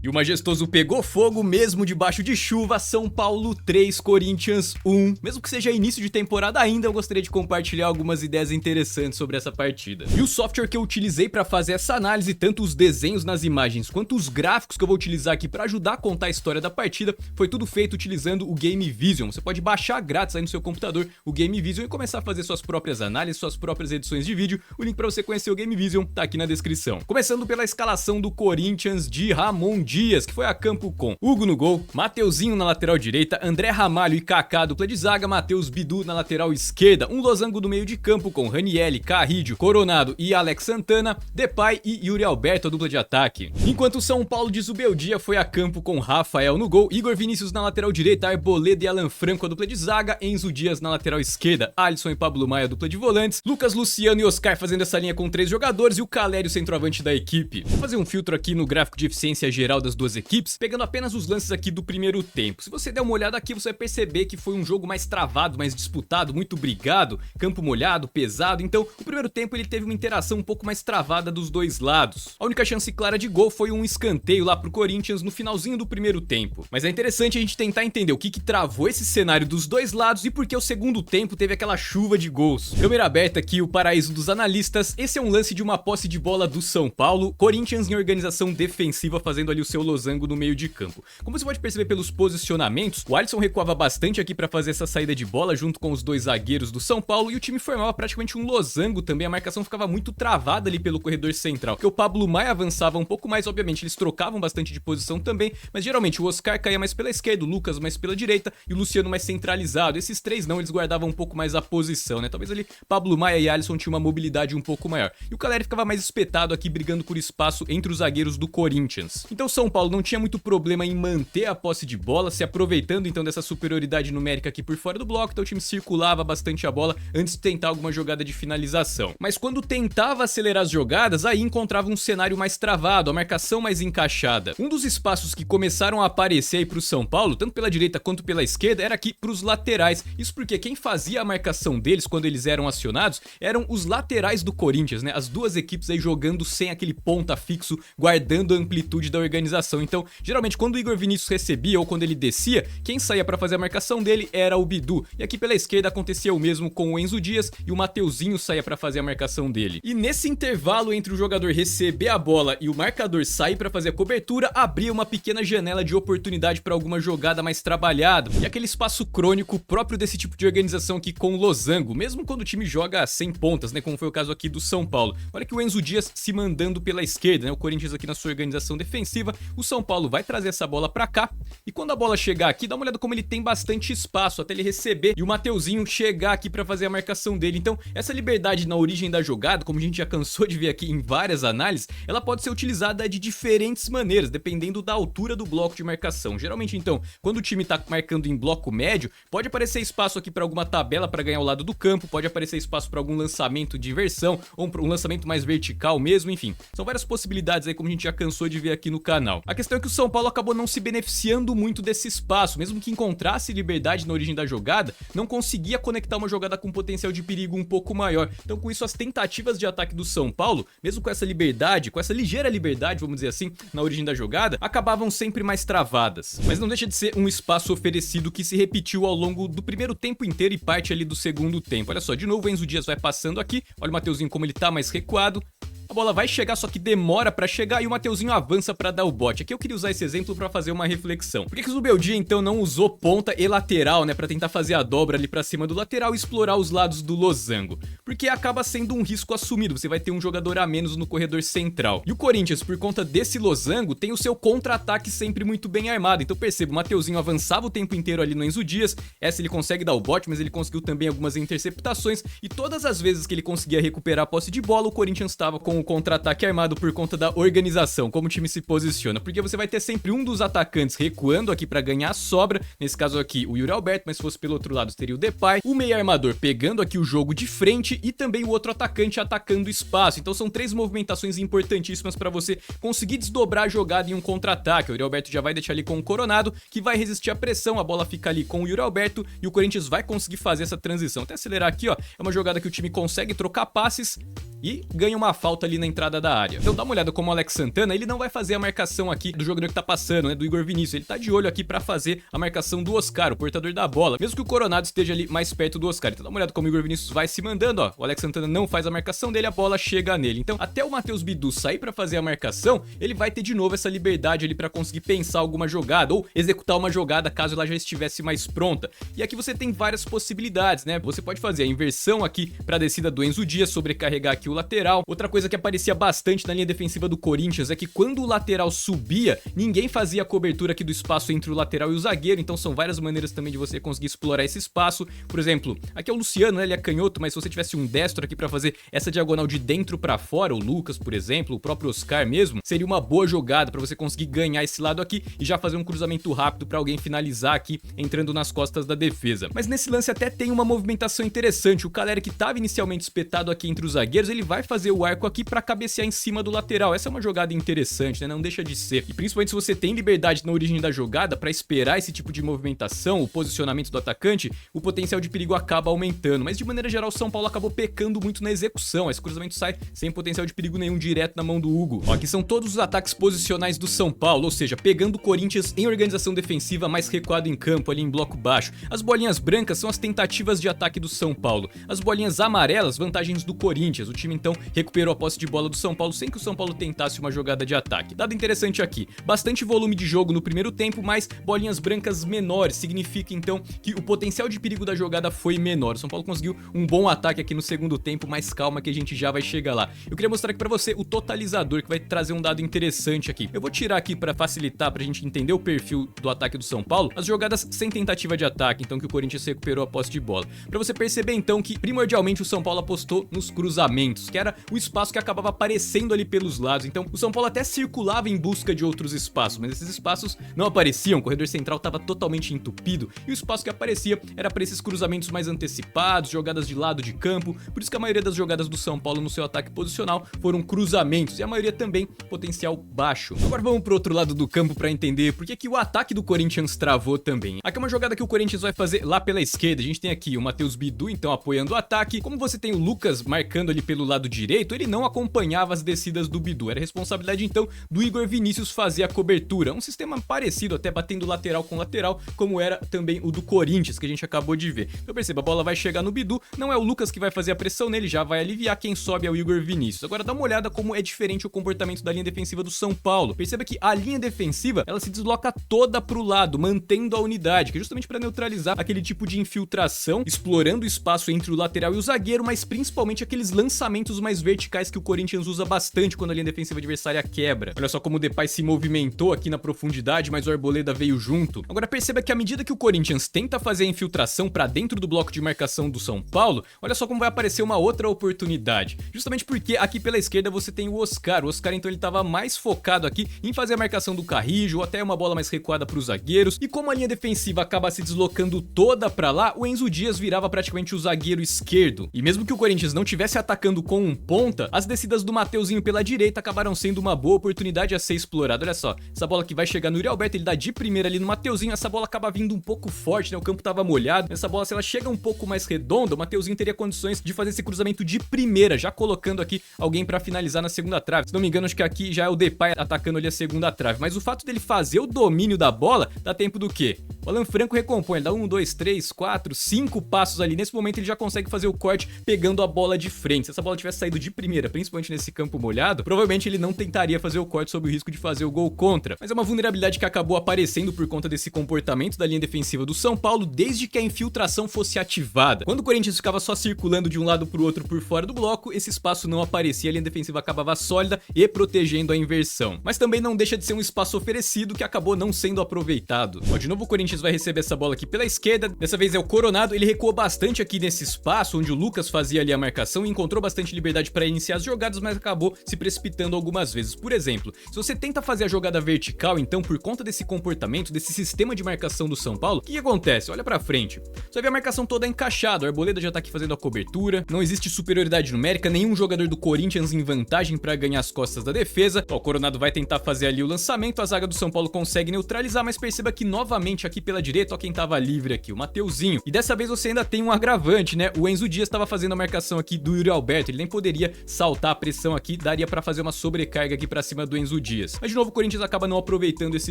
E o majestoso pegou fogo mesmo debaixo de chuva. São Paulo 3, Corinthians 1. Mesmo que seja início de temporada ainda, eu gostaria de compartilhar algumas ideias interessantes sobre essa partida. E o software que eu utilizei para fazer essa análise, tanto os desenhos nas imagens quanto os gráficos que eu vou utilizar aqui para ajudar a contar a história da partida, foi tudo feito utilizando o Game Vision. Você pode baixar grátis aí no seu computador o Game Vision e começar a fazer suas próprias análises, suas próprias edições de vídeo. O link para você conhecer o Game Vision tá aqui na descrição. Começando pela escalação do Corinthians de Ramon Dias, que foi a campo com Hugo no gol, Mateuzinho na lateral direita, André Ramalho e Kaká dupla de zaga, Matheus Bidu na lateral esquerda, um losango do meio de campo com Ranieri, Carrídio, Coronado e Alex Santana, Depay e Yuri Alberto a dupla de ataque. Enquanto o São Paulo de Zubeldia foi a campo com Rafael no gol, Igor Vinícius na lateral direita, Arboleda e Alan Franco a dupla de zaga, Enzo Dias na lateral esquerda, Alisson e Pablo Maia a dupla de volantes, Lucas Luciano e Oscar fazendo essa linha com 3 jogadores e o Calério centroavante da equipe. Vou fazer um filtro aqui no gráfico de eficiência geral das duas equipes, pegando apenas os lances aqui do primeiro tempo. Se você der uma olhada aqui, você vai perceber que foi um jogo mais travado, mais disputado, muito brigado, campo molhado, pesado. Então, o primeiro tempo ele teve uma interação um pouco mais travada dos dois lados. A única chance clara de gol foi um escanteio lá pro Corinthians no finalzinho do primeiro tempo. Mas é interessante a gente tentar entender o que travou esse cenário dos dois lados e por que o segundo tempo teve aquela chuva de gols. Câmera aberta aqui, o paraíso dos analistas. Esse é um lance de uma posse de bola do São Paulo, Corinthians em organização defensiva fazendo ali o seu losango no meio de campo. Como você pode perceber pelos posicionamentos, o Alisson recuava bastante aqui para fazer essa saída de bola junto com os dois zagueiros do São Paulo e o time formava praticamente um losango também, a marcação ficava muito travada ali pelo corredor central, porque o Pablo Maia avançava um pouco mais, obviamente eles trocavam bastante de posição também, mas geralmente o Oscar caía mais pela esquerda, o Lucas mais pela direita e o Luciano mais centralizado. Esses três não, eles guardavam um pouco mais a posição, né? Talvez ali Pablo Maia e Alisson tinham uma mobilidade um pouco maior. E o Caleri ficava mais espetado aqui brigando por espaço entre os zagueiros do Corinthians. Então o São Paulo não tinha muito problema em manter a posse de bola, se aproveitando então dessa superioridade numérica aqui por fora do bloco, então o time circulava bastante a bola antes de tentar alguma jogada de finalização. Mas quando tentava acelerar as jogadas, aí encontrava um cenário mais travado, a marcação mais encaixada. Um dos espaços que começaram a aparecer aí pro São Paulo, tanto pela direita quanto pela esquerda, era aqui pros laterais. Isso porque quem fazia a marcação deles quando eles eram acionados eram os laterais do Corinthians, né? As duas equipes aí jogando sem aquele ponta fixo, guardando a amplitude da organização. Então, geralmente quando o Igor Vinícius recebia ou quando ele descia, quem saía para fazer a marcação dele era o Bidu. E aqui pela esquerda acontecia o mesmo com o Enzo Dias e o Mateuzinho saía para fazer a marcação dele. E nesse intervalo entre o jogador receber a bola e o marcador sair para fazer a cobertura, abria uma pequena janela de oportunidade para alguma jogada mais trabalhada. E aquele espaço crônico próprio desse tipo de organização aqui com o losango, mesmo quando o time joga sem pontas, né, como foi o caso aqui do São Paulo. Olha que o Enzo Dias se mandando pela esquerda, né, o Corinthians aqui na sua organização defensiva, o São Paulo vai trazer essa bola para cá, e quando a bola chegar aqui, dá uma olhada como ele tem bastante espaço até ele receber e o Mateuzinho chegar aqui para fazer a marcação dele. Então, essa liberdade na origem da jogada, como a gente já cansou de ver aqui em várias análises, ela pode ser utilizada de diferentes maneiras, dependendo da altura do bloco de marcação. Geralmente, então, quando o time tá marcando em bloco médio, pode aparecer espaço aqui para alguma tabela para ganhar o lado do campo, pode aparecer espaço para algum lançamento de inversão ou um lançamento mais vertical mesmo, enfim. São várias possibilidades aí, como a gente já cansou de ver aqui no canal. A questão é que o São Paulo acabou não se beneficiando muito desse espaço, mesmo que encontrasse liberdade na origem da jogada, não conseguia conectar uma jogada com potencial de perigo um pouco maior. Então, com isso, as tentativas de ataque do São Paulo, mesmo com essa liberdade, com essa ligeira liberdade, vamos dizer assim, na origem da jogada, acabavam sempre mais travadas. Mas não deixa de ser um espaço oferecido que se repetiu ao longo do primeiro tempo inteiro e parte ali do segundo tempo. Olha só, de novo o Enzo Dias vai passando aqui, olha o Mateuzinho como ele tá mais recuado. A bola vai chegar, só que demora pra chegar e o Mateuzinho avança pra dar o bote. Aqui eu queria usar esse exemplo pra fazer uma reflexão. Por que o Zubeldia então não usou ponta e lateral, né, pra tentar fazer a dobra ali pra cima do lateral e explorar os lados do losango? Porque acaba sendo um risco assumido, você vai ter um jogador a menos no corredor central. E o Corinthians, por conta desse losango, tem o seu contra-ataque sempre muito bem armado. Então perceba, o Mateuzinho avançava o tempo inteiro ali no Enzo Dias, essa ele consegue dar o bote, mas ele conseguiu também algumas interceptações e todas as vezes que ele conseguia recuperar a posse de bola, o Corinthians estava com o contra-ataque armado por conta da organização, como o time se posiciona, porque você vai ter sempre um dos atacantes recuando aqui pra ganhar a sobra, nesse caso aqui o Yuri Alberto, mas se fosse pelo outro lado teria o Depay, o meio armador pegando aqui o jogo de frente e também o outro atacante atacando espaço. Então são três movimentações importantíssimas pra você conseguir desdobrar a jogada em um contra-ataque. O Yuri Alberto já vai deixar ali com o Coronado, que vai resistir à pressão, a bola fica ali com o Yuri Alberto e o Corinthians vai conseguir fazer essa transição. Até acelerar aqui, ó, é uma jogada que o time consegue trocar passes e ganha uma falta ali na entrada da área. Então dá uma olhada como o Alex Santana, ele não vai fazer a marcação aqui do jogador que tá passando, né, do Igor Vinícius, ele tá de olho aqui pra fazer a marcação do Oscar, o portador da bola, mesmo que o Coronado esteja ali mais perto do Oscar. Então dá uma olhada como o Igor Vinícius vai se mandando, ó, o Alex Santana não faz a marcação dele, a bola chega nele. Então até o Matheus Bidu sair pra fazer a marcação, ele vai ter de novo essa liberdade ali pra conseguir pensar alguma jogada ou executar uma jogada caso ela já estivesse mais pronta. E aqui você tem várias possibilidades, né? Você pode fazer a inversão aqui pra descida do Enzo Dias, sobrecarregar aqui o lateral. Outra coisa que aparecia bastante na linha defensiva do Corinthians é que quando o lateral subia, ninguém fazia a cobertura aqui do espaço entre o lateral e o zagueiro, então são várias maneiras também de você conseguir explorar esse espaço. Por exemplo, aqui é o Luciano, né? Ele é canhoto, mas se você tivesse um destro aqui pra fazer essa diagonal de dentro pra fora, o Lucas, por exemplo, o próprio Oscar mesmo, seria uma boa jogada pra você conseguir ganhar esse lado aqui e já fazer um cruzamento rápido pra alguém finalizar aqui, entrando nas costas da defesa. Mas nesse lance até tem uma movimentação interessante, o Caleri que tava inicialmente espetado aqui entre os zagueiros, ele vai fazer o arco aqui pra cabecear em cima do lateral. Essa é uma jogada interessante, né? Não deixa de ser. E principalmente se você tem liberdade na origem da jogada pra esperar esse tipo de movimentação, o posicionamento do atacante, o potencial de perigo acaba aumentando. Mas de maneira geral, o São Paulo acabou pecando muito na execução. Esse cruzamento sai sem potencial de perigo nenhum direto na mão do Hugo. Ó, aqui são todos os ataques posicionais do São Paulo, ou seja, pegando o Corinthians em organização defensiva, mais recuado em campo, ali em bloco baixo. As bolinhas brancas são as tentativas de ataque do São Paulo. As bolinhas amarelas, vantagens do Corinthians. O time então recuperou a posse de bola do São Paulo sem que o São Paulo tentasse uma jogada de ataque. Dado interessante aqui, bastante volume de jogo no primeiro tempo, mas bolinhas brancas menores, significa então que o potencial de perigo da jogada foi menor. O São Paulo conseguiu um bom ataque aqui no segundo tempo, mas calma que a gente já vai chegar lá. Eu queria mostrar aqui pra você o totalizador, que vai trazer um dado interessante aqui. Eu vou tirar aqui pra facilitar, pra gente entender o perfil do ataque do São Paulo, as jogadas sem tentativa de ataque, então que o Corinthians recuperou a posse de bola. Pra você perceber então que primordialmente o São Paulo apostou nos cruzamentos, que era o espaço que acabava aparecendo ali pelos lados. Então o São Paulo até circulava em busca de outros espaços, mas esses espaços não apareciam, o corredor central estava totalmente entupido e o espaço que aparecia era para esses cruzamentos mais antecipados, jogadas de lado de campo. Por isso que a maioria das jogadas do São Paulo no seu ataque posicional foram cruzamentos e a maioria também potencial baixo. Agora vamos pro outro lado do campo para entender por que o ataque do Corinthians travou também. Aqui é uma jogada que o Corinthians vai fazer lá pela esquerda. A gente tem aqui o Matheus Bidu então apoiando o ataque. Como você tem o Lucas marcando ali pelo lado direito, ele não acompanhava as descidas do Bidu. Era responsabilidade então do Igor Vinícius fazer a cobertura. Um sistema parecido, até batendo lateral com lateral, como era também o do Corinthians, que a gente acabou de ver. Então perceba, a bola vai chegar no Bidu, não é o Lucas que vai fazer a pressão nele, já vai aliviar, quem sobe é o Igor Vinícius. Agora dá uma olhada como é diferente o comportamento da linha defensiva do São Paulo. Perceba que a linha defensiva, ela se desloca toda pro lado, mantendo a unidade, que é justamente para neutralizar aquele tipo de infiltração, explorando o espaço entre o lateral e o zagueiro, mas principalmente aqueles lançamentos mais verticais que o Corinthians usa bastante quando a linha defensiva adversária quebra. Olha só como o Depay se movimentou aqui na profundidade, mas o Arboleda veio junto. Agora perceba que à medida que o Corinthians tenta fazer a infiltração para dentro do bloco de marcação do São Paulo, olha só como vai aparecer uma outra oportunidade. Justamente porque aqui pela esquerda você tem o Oscar. O Oscar então ele estava mais focado aqui em fazer a marcação do Carrijo, ou até uma bola mais recuada para os zagueiros. E como a linha defensiva acaba se deslocando toda para lá, o Enzo Dias virava praticamente o zagueiro esquerdo. E mesmo que o Corinthians não tivesse atacando com um ponta, as descidas do Mateuzinho pela direita acabaram sendo uma boa oportunidade a ser explorada. Olha só, essa bola que vai chegar no Yuri Alberto, ele dá de primeira ali no Mateuzinho, essa bola acaba vindo um pouco forte, né? O campo tava molhado. Essa bola, se ela chega um pouco mais redonda, o Mateuzinho teria condições de fazer esse cruzamento de primeira, já colocando aqui alguém pra finalizar na segunda trave. Se não me engano, acho que aqui já é o Depay atacando ali a segunda trave, mas o fato dele fazer o domínio da bola, dá tempo do quê? O Alan Franco recompõe, ele dá 1, 2, 3, 4, 5 passos ali. Nesse momento ele já consegue fazer o corte pegando a bola de frente. Se essa bola tivesse saído de primeira, principalmente nesse campo molhado, provavelmente ele não tentaria fazer o corte sob o risco de fazer o gol contra. Mas é uma vulnerabilidade que acabou aparecendo por conta desse comportamento da linha defensiva do São Paulo desde que a infiltração fosse ativada. Quando o Corinthians ficava só circulando de um lado pro outro por fora do bloco, esse espaço não aparecia, a linha defensiva acabava sólida e protegendo a inversão. Mas também não deixa de ser um espaço oferecido que acabou não sendo aproveitado. Ó, de novo o Corinthians vai receber essa bola aqui pela esquerda, dessa vez é o Coronado, ele recuou bastante aqui nesse espaço onde o Lucas fazia ali a marcação e encontrou bastante liberdade para iniciar as jogadas, mas acabou se precipitando algumas vezes. Por exemplo, se você tenta fazer a jogada vertical, então por conta desse comportamento, desse sistema de marcação do São Paulo, o que acontece? Olha pra frente, você vê a marcação toda encaixada, o Arboleda já tá aqui fazendo a cobertura, não existe superioridade numérica, nenhum jogador do Corinthians em vantagem para ganhar as costas da defesa. Ó, o Coronado vai tentar fazer ali o lançamento, a zaga do São Paulo consegue neutralizar, mas perceba que novamente aqui pela direita, ó quem tava livre aqui, o Mateuzinho. E dessa vez você ainda tem um agravante, né? O Enzo Dias estava fazendo a marcação aqui do Yuri Alberto, Ele nem poderia saltar a pressão aqui, daria pra fazer uma sobrecarga aqui pra cima do Enzo Dias. Mas de novo o Corinthians acaba não aproveitando esse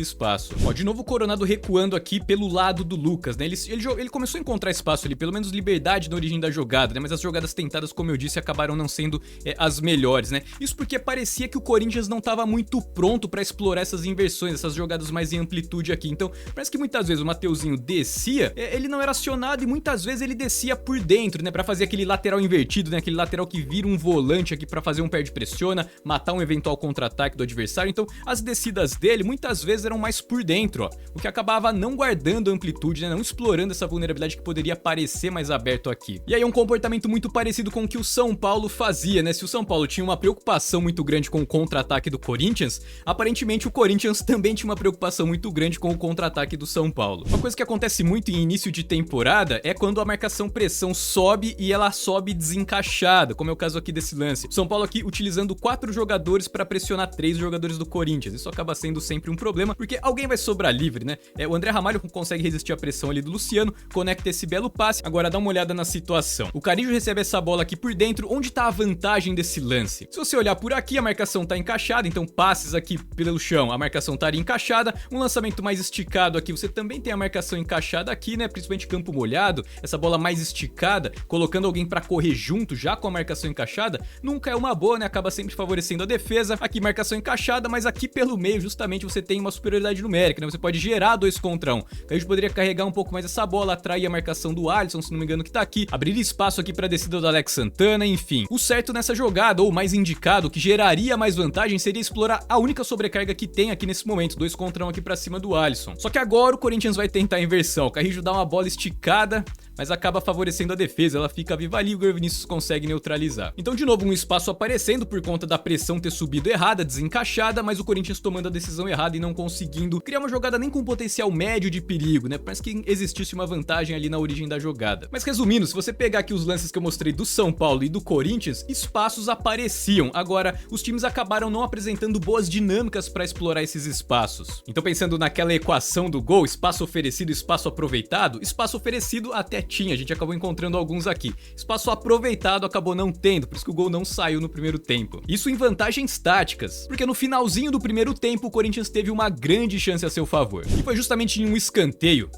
espaço. Ó, de novo o Coronado recuando aqui pelo lado do Lucas, né? Ele começou a encontrar espaço ali, pelo menos liberdade na origem da jogada, né? Mas as jogadas tentadas, como eu disse, acabaram não sendo as melhores, né? Isso porque parecia que o Corinthians não tava muito pronto pra explorar essas inversões, essas jogadas mais em amplitude aqui. Então, parece que muitas vezes o Mateuzinho descia, ele não era acionado e muitas vezes ele descia por dentro, né? Pra fazer aquele lateral invertido, né? Aquele lateral que vira um volante aqui pra fazer um perde-pressiona, matar um eventual contra-ataque do adversário. Então, as descidas dele muitas vezes eram mais por dentro, ó. O que acabava não guardando a amplitude, né? Não explorando essa vulnerabilidade que poderia parecer mais aberto aqui. E aí é um comportamento muito parecido com o que o São Paulo fazia, né? Se o São Paulo tinha uma preocupação muito grande com o contra-ataque do Corinthians, aparentemente o Corinthians também tinha uma preocupação muito grande com o contra-ataque do São Paulo. Uma coisa que acontece muito em início de temporada é quando a marcação-pressão sobe e ela sobe desencaixada, como é o caso aqui desse lance. O São Paulo aqui utilizando 4 jogadores para pressionar 3 jogadores do Corinthians. Isso acaba sendo sempre um problema, porque alguém vai sobrar livre, né? O André Ramalho consegue resistir à pressão ali do Luciano, conecta esse belo passe. Agora dá uma olhada na situação. O Carrillo recebe essa bola aqui por dentro. Onde tá a vantagem desse lance? Se você olhar por aqui, a marcação tá encaixada, então passes aqui pelo chão, a marcação estaria encaixada. Um lançamento mais esticado aqui, você também tem a marcação encaixada aqui, né? Principalmente campo molhado, essa bola mais esticada, colocando alguém pra correr junto, já com a marcação encaixada, nunca é uma boa, né? Acaba sempre favorecendo a defesa. Aqui marcação encaixada, mas aqui pelo meio, justamente, você tem uma superioridade numérica, né? Você pode gerar 2 contra 1. A gente poderia carregar um pouco mais essa bola, atrair a marcação do Alisson, se não me engano, que tá aqui, abrir espaço aqui pra descida do Alex Santana, enfim. O certo nessa jogada, ou mais indicado, que geraria mais vantagem, seria explorar a única sobrecarga que tem aqui nesse momento, 2 contra 1 aqui pra cima do Alisson. Só que agora o Corinthians vai tentar a inversão. O Carrillo dá uma bola esticada, mas acaba favorecendo a defesa, ela fica viva ali e o Igor Vinícius consegue neutralizar. Então de novo um espaço aparecendo por conta da pressão ter subido errada, desencaixada, mas o Corinthians tomando a decisão errada e não conseguindo criar uma jogada nem com potencial médio de perigo, né? Parece que existisse uma vantagem ali na origem da jogada. Mas resumindo, se você pegar aqui os lances que eu mostrei do São Paulo e do Corinthians, espaços apareciam. Agora, os times acabaram não apresentando boas dinâmicas para explorar esses espaços. Então pensando naquela equação do gol, espaço oferecido, espaço aproveitado, espaço oferecido até tinha, a gente acabou encontrando alguns aqui. Espaço aproveitado acabou não tendo, por isso que o gol não saiu no primeiro tempo. Isso em vantagens táticas, porque no finalzinho do primeiro tempo o Corinthians teve uma grande chance a seu favor. E foi justamente em um escanteio.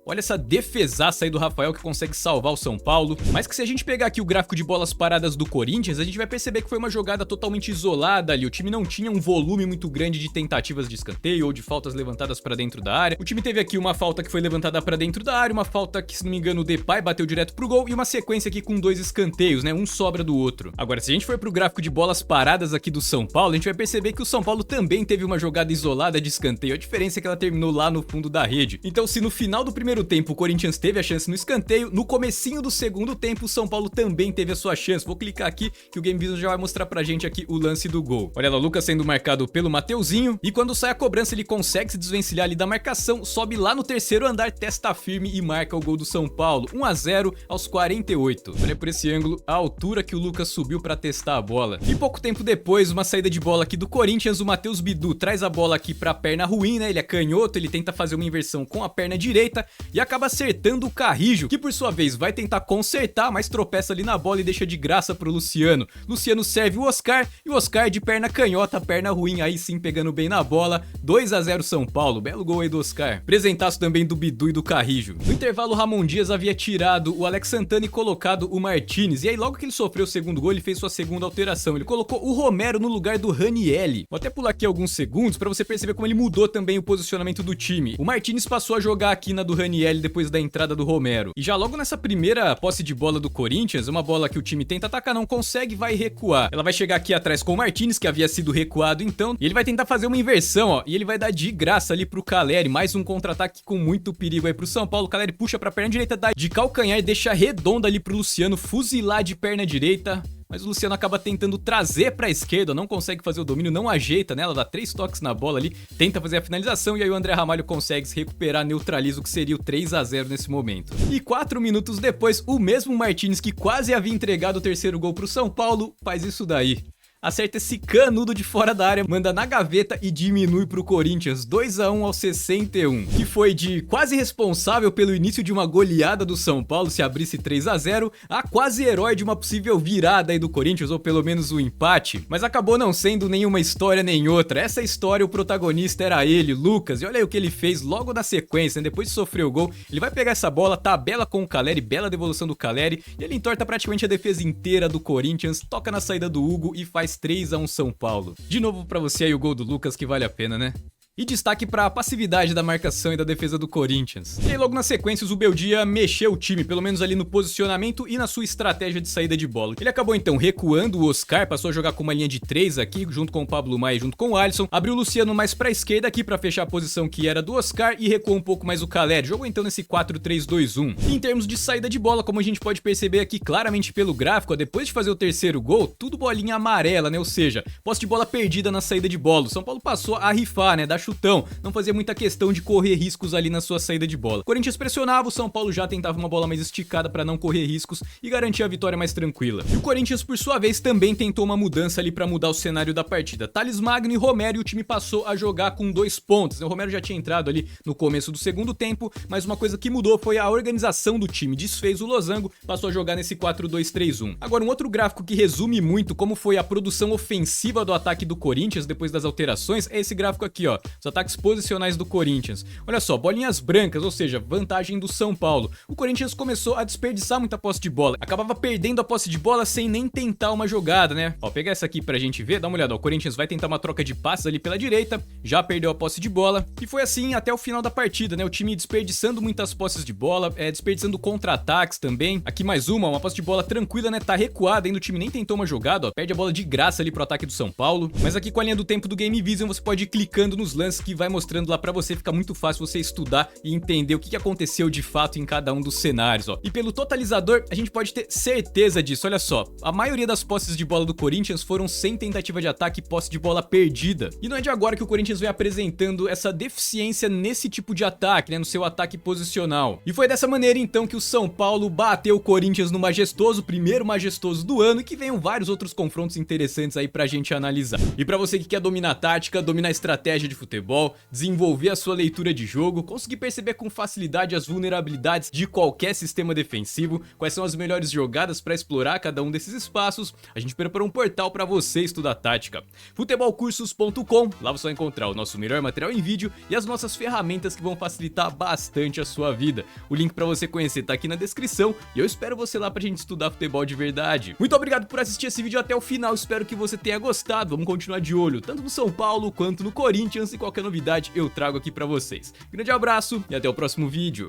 Olha essa defesaça aí do Rafael que consegue salvar o São Paulo. Mas que se a gente pegar aqui o gráfico de bolas paradas do Corinthians, a gente vai perceber que foi uma jogada totalmente isolada ali. O time não tinha um volume muito grande de tentativas de escanteio ou de faltas levantadas pra dentro da área. O time teve aqui uma falta que foi levantada pra dentro da área, uma falta que, se não me engano, o Depay bateu direto pro gol e uma sequência aqui com 2 escanteios, né? Um sobra do outro. Agora, se a gente for pro gráfico de bolas paradas aqui do São Paulo, a gente vai perceber que o São Paulo também teve uma jogada isolada de escanteio. A diferença é que ela terminou lá no fundo da rede. Então, se no final do primeiro tempo o Corinthians teve a chance no escanteio, no comecinho do segundo tempo o São Paulo também teve a sua chance. Vou clicar aqui que o Game Vision já vai mostrar pra gente aqui o lance do gol. Olha lá, o Lucas sendo marcado pelo Mateuzinho e quando sai a cobrança ele consegue se desvencilhar ali da marcação, sobe lá no terceiro andar, testa firme e marca o gol do São Paulo. 1-0 aos 48. Olha por esse ângulo a altura que o Lucas subiu pra testar a bola. E pouco tempo depois, uma saída de bola aqui do Corinthians, o Matheus Bidu traz a bola aqui pra perna ruim, né? Ele é canhoto, ele tenta fazer uma inversão com a perna direita e acaba acertando o Carrillo, que por sua vez vai tentar consertar, mas tropeça ali na bola e deixa de graça pro Luciano. Luciano serve o Oscar e o Oscar de perna canhota, perna ruim, aí sim pegando bem na bola. 2-0 São Paulo, belo gol aí do Oscar. Presentaço também do Bidu e do Carrillo. No intervalo, o Ramon Dias havia tirado o Alex Santana e colocado o Martinez, e aí logo que ele sofreu o segundo gol, ele fez sua segunda alteração. Ele colocou o Romero no lugar do Ranielli. Vou até pular aqui alguns segundos pra você perceber como ele mudou também o posicionamento do time. O Martinez passou a jogar aqui na do Ranielli depois da entrada do Romero. E já logo nessa primeira posse de bola do Corinthians, uma bola que o time tenta atacar, não consegue, vai recuar. Ela vai chegar aqui atrás com o Martinez, que havia sido recuado então, e ele vai tentar fazer uma inversão, ó, e ele vai dar de graça ali pro Caleri, mais um contra-ataque com muito perigo aí pro São Paulo. O Caleri puxa pra perna direita, dá de calcanhar e deixa redonda ali pro Luciano fuzilar de perna direita. Mas o Luciano acaba tentando trazer pra esquerda, não consegue fazer o domínio, não ajeita nela, dá 3 toques na bola ali, tenta fazer a finalização e aí o André Ramalho consegue se recuperar, neutraliza o que seria o 3-0 nesse momento. E 4 minutos depois, o mesmo Martinez que quase havia entregado o terceiro gol pro São Paulo, faz isso daí. acerta esse canudo de fora da área, manda na gaveta e diminui pro Corinthians 2-1 aos 61, que foi de quase responsável pelo início de uma goleada do São Paulo se abrisse 3-0, a quase herói de uma possível virada aí do Corinthians, ou pelo menos um empate, mas acabou não sendo nenhuma história nem outra. Essa história, o protagonista era ele, Lucas, e olha aí o que ele fez logo na sequência, né? Depois de sofrer o gol, ele vai pegar essa bola, tabela com o Caleri, bela devolução do Caleri, e ele entorta praticamente a defesa inteira do Corinthians, toca na saída do Hugo e faz 3-1 São Paulo. De novo pra você aí o gol do Lucas, que vale a pena, né? E destaque para a passividade da marcação e da defesa do Corinthians. E aí logo na sequência o Zubeldia mexeu o time, pelo menos ali no posicionamento e na sua estratégia de saída de bola. Ele acabou então recuando o Oscar, passou a jogar com uma linha de 3 aqui, junto com o Pablo Maia e junto com o Alisson, abriu o Luciano mais para a esquerda aqui para fechar a posição que era do Oscar e recuou um pouco mais o Caleri. Jogou então nesse 4-3-2-1. E em termos de saída de bola, como a gente pode perceber aqui claramente pelo gráfico, ó, depois de fazer o terceiro gol, tudo bolinha amarela, né? Ou seja, posse de bola perdida na saída de bola. O São Paulo passou a rifar, né? Dar chutão, não fazia muita questão de correr riscos ali na sua saída de bola. O Corinthians pressionava, o São Paulo já tentava uma bola mais esticada para não correr riscos e garantir a vitória mais tranquila. E o Corinthians, por sua vez, também tentou uma mudança ali para mudar o cenário da partida. Thales Magno e Romero, e o time passou a jogar com 2 pontos. O Romero já tinha entrado ali no começo do segundo tempo, mas uma coisa que mudou foi a organização do time. Desfez o losango, passou a jogar nesse 4-2-3-1. Agora, um outro gráfico que resume muito como foi a produção ofensiva do ataque do Corinthians depois das alterações é esse gráfico aqui, ó. Os ataques posicionais do Corinthians. Olha só, bolinhas brancas, ou seja, vantagem do São Paulo. O Corinthians começou a desperdiçar muita posse de bola, acabava perdendo a posse de bola sem nem tentar uma jogada, né? Ó, pegar essa aqui pra gente ver, dá uma olhada, ó, o Corinthians vai tentar uma troca de passes ali pela direita, já perdeu a posse de bola, e foi assim até o final da partida, né? O time desperdiçando muitas posses de bola, desperdiçando contra-ataques também. Aqui mais uma posse de bola tranquila, né? Tá recuada, ainda o time nem tentou uma jogada, ó, perde a bola de graça ali pro ataque do São Paulo. Mas aqui com a linha do tempo do Game Vision, você pode ir clicando nos lances que vai mostrando lá pra você, fica muito fácil você estudar e entender o que aconteceu de fato em cada um dos cenários, ó. E pelo totalizador, a gente pode ter certeza disso, olha só, a maioria das posses de bola do Corinthians foram sem tentativa de ataque e posse de bola perdida. E não é de agora que o Corinthians vem apresentando essa deficiência nesse tipo de ataque, né, no seu ataque posicional. E foi dessa maneira então que o São Paulo bateu o Corinthians no majestoso, primeiro majestoso do ano, e que venham vários outros confrontos interessantes aí pra gente analisar. E pra você que quer dominar a tática, dominar a estratégia de futebol, desenvolver a sua leitura de jogo, conseguir perceber com facilidade as vulnerabilidades de qualquer sistema defensivo, quais são as melhores jogadas para explorar cada um desses espaços, a gente preparou um portal para você estudar tática. Futebolcursos.com, lá você vai encontrar o nosso melhor material em vídeo e as nossas ferramentas que vão facilitar bastante a sua vida. O link para você conhecer tá aqui na descrição e eu espero você lá pra gente estudar futebol de verdade. Muito obrigado por assistir esse vídeo até o final, espero que você tenha gostado. Vamos continuar de olho tanto no São Paulo quanto no Corinthians, e qualquer novidade eu trago aqui pra vocês. Grande abraço e até o próximo vídeo.